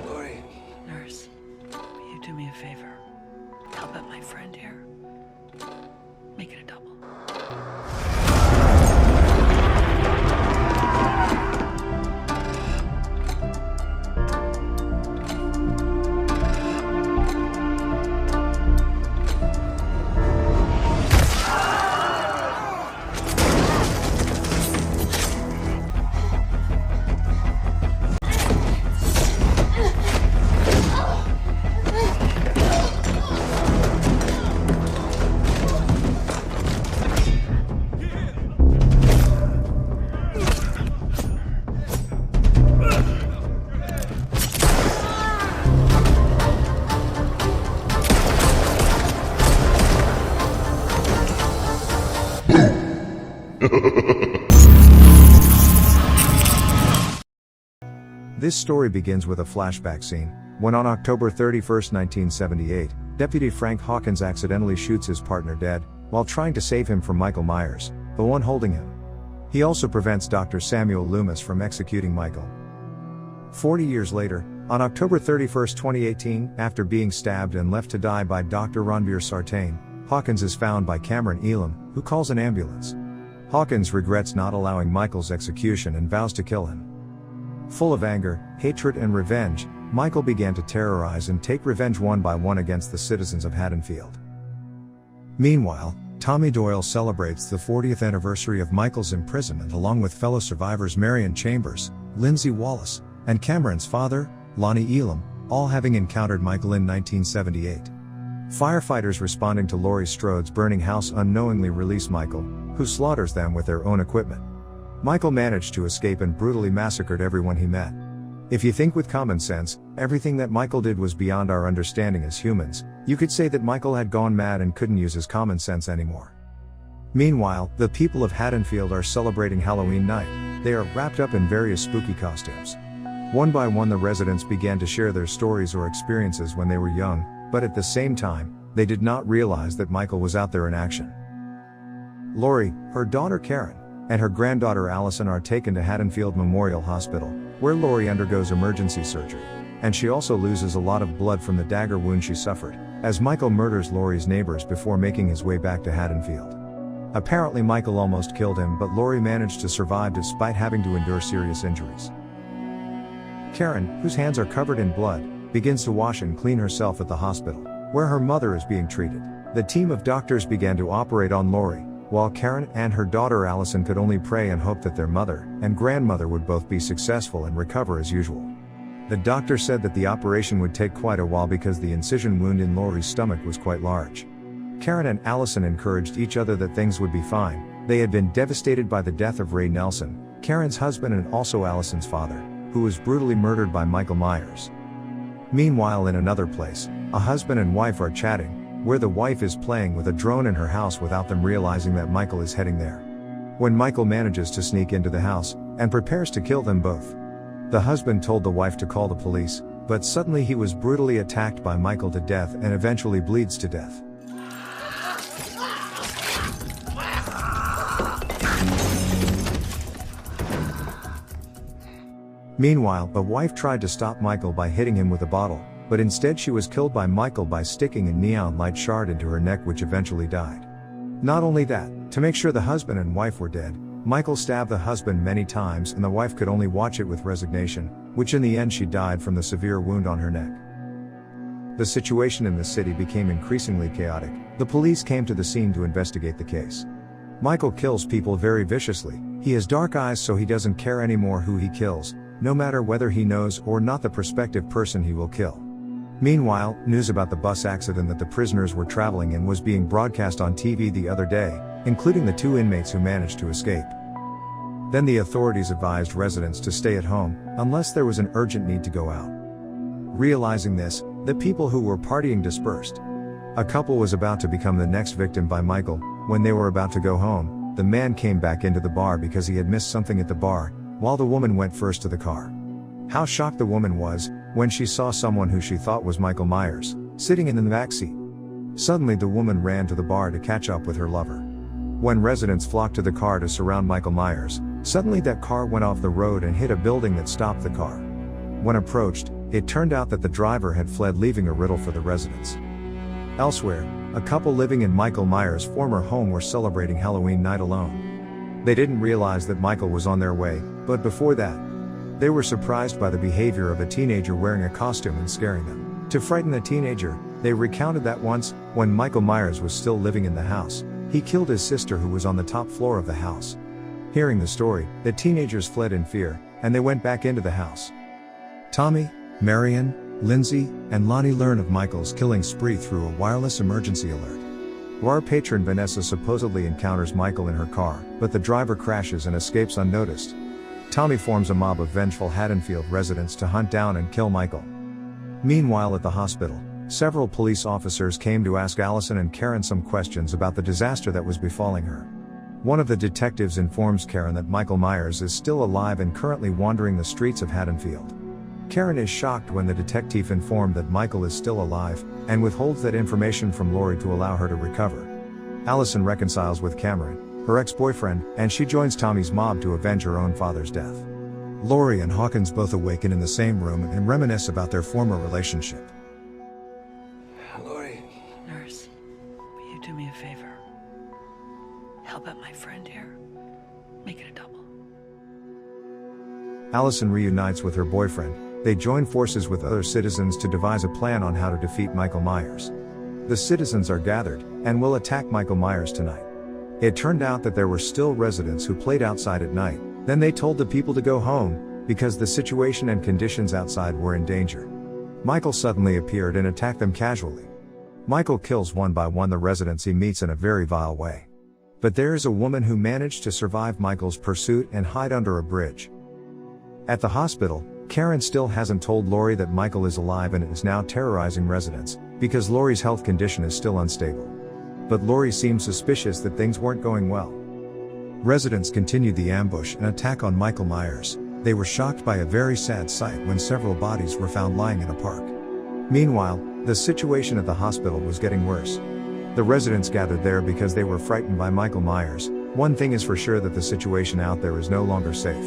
Lori. Nurse, will you do me a favor? Help out my friend here. Make it a double. This story begins with a flashback scene, when on October 31, 1978, Deputy Frank Hawkins accidentally shoots his partner dead, while trying to save him from Michael Myers, the one holding him. He also prevents Dr. Samuel Loomis from executing Michael. 40 years later, on October 31, 2018, after being stabbed and left to die by Dr. Ranveer Sartain, Hawkins is found by Cameron Elam, who calls an ambulance. Hawkins regrets not allowing Michael's execution and vows to kill him. Full of anger, hatred and revenge, Michael began to terrorize and take revenge one by one against the citizens of Haddonfield. Meanwhile, Tommy Doyle celebrates the 40th anniversary of Michael's imprisonment along with fellow survivors Marion Chambers, Lindsay Wallace, and Cameron's father, Lonnie Elam, all having encountered Michael in 1978. Firefighters responding to Laurie Strode's burning house unknowingly release Michael, who slaughters them with their own equipment. Michael managed to escape and brutally massacred everyone he met. If you think with common sense, everything that Michael did was beyond our understanding as humans, you could say that Michael had gone mad and couldn't use his common sense anymore. Meanwhile, the people of Haddonfield are celebrating Halloween night. They are wrapped up in various spooky costumes. One by one the residents began to share their stories or experiences when they were young, but at the same time, they did not realize that Michael was out there in action. Lori, her daughter Karen, and her granddaughter Allison are taken to Haddonfield Memorial Hospital, where Lori undergoes emergency surgery, and she also loses a lot of blood from the dagger wound she suffered, as Michael murders Lori's neighbors before making his way back to Haddonfield. Apparently Michael almost killed him, but Lori managed to survive despite having to endure serious injuries. Karen, whose hands are covered in blood, begins to wash and clean herself at the hospital, where her mother is being treated. The team of doctors began to operate on Lori, while Karen and her daughter Allison could only pray and hope that their mother and grandmother would both be successful and recover as usual. The doctor said that the operation would take quite a while because the incision wound in Lori's stomach was quite large. Karen and Allison encouraged each other that things would be fine. They had been devastated by the death of Ray Nelson, Karen's husband and also Allison's father, who was brutally murdered by Michael Myers. Meanwhile, in another place, a husband and wife are chatting, where the wife is playing with a drone in her house without them realizing that Michael is heading there. When Michael manages to sneak into the house, and prepares to kill them both. The husband told the wife to call the police, but suddenly he was brutally attacked by Michael to death and eventually bleeds to death. Meanwhile, the wife tried to stop Michael by hitting him with a bottle, but instead she was killed by Michael by sticking a neon light shard into her neck, which eventually died. Not only that, to make sure the husband and wife were dead, Michael stabbed the husband many times and the wife could only watch it with resignation, which in the end she died from the severe wound on her neck. The situation in the city became increasingly chaotic. The police came to the scene to investigate the case. Michael kills people very viciously. He has dark eyes, so he doesn't care anymore who he kills, no matter whether he knows or not the prospective person he will kill. Meanwhile, news about the bus accident that the prisoners were traveling in was being broadcast on TV the other day, including the 2 inmates who managed to escape. Then the authorities advised residents to stay at home, unless there was an urgent need to go out. Realizing this, the people who were partying dispersed. A couple was about to become the next victim by Michael. When they were about to go home, the man came back into the bar because he had missed something at the bar, while the woman went first to the car. How shocked the woman was, when she saw someone who she thought was Michael Myers, sitting in the back seat. Suddenly the woman ran to the bar to catch up with her lover. When residents flocked to the car to surround Michael Myers, suddenly that car went off the road and hit a building that stopped the car. When approached, it turned out that the driver had fled, leaving a riddle for the residents. Elsewhere, a couple living in Michael Myers' former home were celebrating Halloween night alone. They didn't realize that Michael was on their way, but before that, they were surprised by the behavior of a teenager wearing a costume and scaring them. To frighten the teenager, they recounted that once, when Michael Myers was still living in the house, he killed his sister who was on the top floor of the house. Hearing the story, the teenagers fled in fear, and they went back into the house. Tommy, Marion, Lindsay, and Lonnie learn of Michael's killing spree through a wireless emergency alert. Bar patron Vanessa supposedly encounters Michael in her car, but the driver crashes and escapes unnoticed. Tommy forms a mob of vengeful Haddonfield residents to hunt down and kill Michael. Meanwhile at the hospital, several police officers came to ask Allison and Karen some questions about the disaster that was befalling her. One of the detectives informs Karen that Michael Myers is still alive and currently wandering the streets of Haddonfield. Karen is shocked when the detective informed that Michael is still alive, and withholds that information from Lori to allow her to recover. Allison reconciles with Cameron, her ex-boyfriend, and she joins Tommy's mob to avenge her own father's death. Lori and Hawkins both awaken in the same room and reminisce about their former relationship. Lori. Nurse, will you do me a favor? Help out my friend here. Make it a double. Allison reunites with her boyfriend. They join forces with other citizens to devise a plan on how to defeat Michael Myers. The citizens are gathered, and will attack Michael Myers tonight. It turned out that there were still residents who played outside at night. Then they told the people to go home, because the situation and conditions outside were in danger. Michael suddenly appeared and attacked them casually. Michael kills one by one the residents he meets in a very vile way. But there is a woman who managed to survive Michael's pursuit and hide under a bridge. At the hospital, Karen still hasn't told Lori that Michael is alive and is now terrorizing residents, because Lori's health condition is still unstable. But Lori seems suspicious that things weren't going well. Residents continued the ambush and attack on Michael Myers. They were shocked by a very sad sight when several bodies were found lying in a park. Meanwhile, the situation at the hospital was getting worse. The residents gathered there because they were frightened by Michael Myers. One thing is for sure, that the situation out there is no longer safe.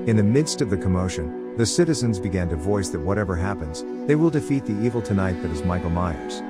In the midst of the commotion, the citizens began to voice that whatever happens, they will defeat the evil tonight that is Michael Myers.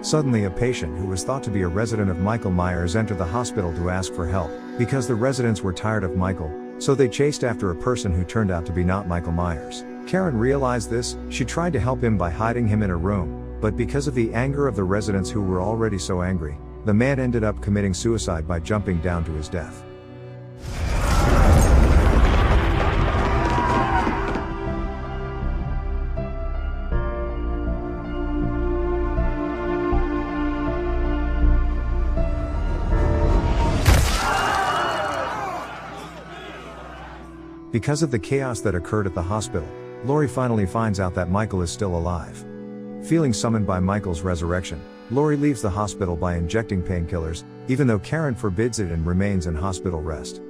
Suddenly a patient who was thought to be a resident of Michael Myers entered the hospital to ask for help, because the residents were tired of Michael, so they chased after a person who turned out to be not Michael Myers. Karen realized this. She tried to help him by hiding him in a room, but because of the anger of the residents who were already so angry, the man ended up committing suicide by jumping down to his death. Because of the chaos that occurred at the hospital, Lori finally finds out that Michael is still alive. Feeling summoned by Michael's resurrection, Lori leaves the hospital by injecting painkillers, even though Karen forbids it and remains in hospital rest.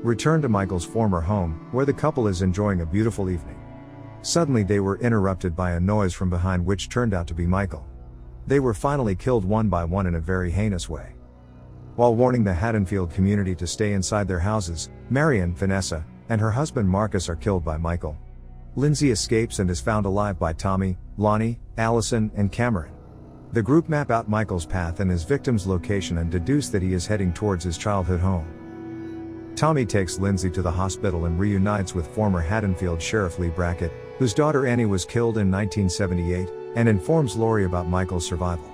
Return to Michael's former home, where the couple is enjoying a beautiful evening. Suddenly they were interrupted by a noise from behind, which turned out to be Michael. They were finally killed one by one in a very heinous way. While warning the Haddonfield community to stay inside their houses, Marion, Vanessa, and her husband Marcus are killed by Michael. Lindsay escapes and is found alive by Tommy, Lonnie, Allison, and Cameron. The group map out Michael's path and his victim's location and deduce that he is heading towards his childhood home. Tommy takes Lindsay to the hospital and reunites with former Haddonfield Sheriff Lee Brackett, whose daughter Annie was killed in 1978, and informs Lori about Michael's survival.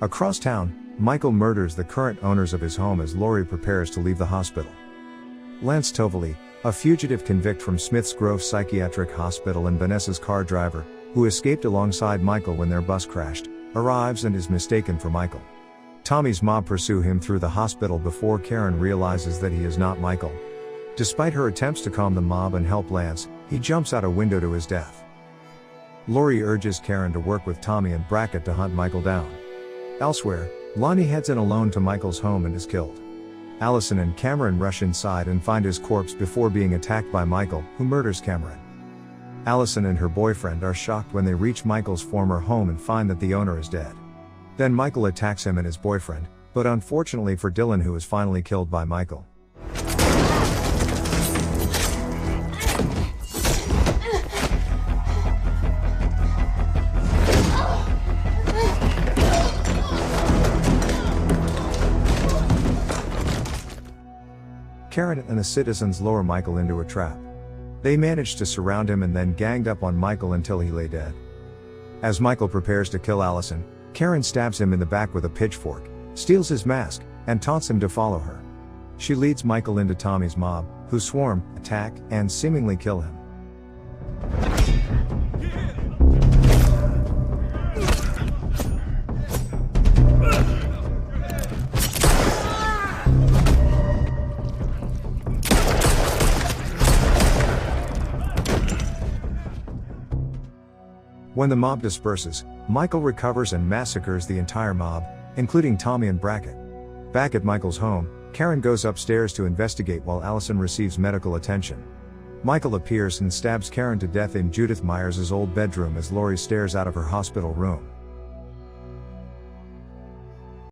Across town, Michael murders the current owners of his home as Lori prepares to leave the hospital. Lance Tovely, a fugitive convict from Smith's Grove Psychiatric Hospital and Vanessa's car driver, who escaped alongside Michael when their bus crashed, arrives and is mistaken for Michael. Tommy's mob pursue him through the hospital before Karen realizes that he is not Michael. Despite her attempts to calm the mob and help Lance, he jumps out a window to his death. Lori urges Karen to work with Tommy and Brackett to hunt Michael down. Elsewhere, Lonnie heads in alone to Michael's home and is killed. Allison and Cameron rush inside and find his corpse before being attacked by Michael, who murders Cameron. Allison and her boyfriend are shocked when they reach Michael's former home and find that the owner is dead. Then Michael attacks him and his boyfriend, But unfortunately for Dylan, who is finally killed by Michael. Karen and the citizens lower Michael into a trap. They manage to surround him and then ganged up on Michael until he lay dead. As Michael prepares to kill Allison, Karen stabs him in the back with a pitchfork, steals his mask, and taunts him to follow her. She leads Michael into Tommy's mob, who swarm, attack, and seemingly kill him. When the mob disperses, Michael recovers and massacres the entire mob, including Tommy and Brackett. Back at Michael's home, Karen goes upstairs to investigate while Allison receives medical attention. Michael appears and stabs Karen to death in Judith Myers' old bedroom as Laurie stares out of her hospital room.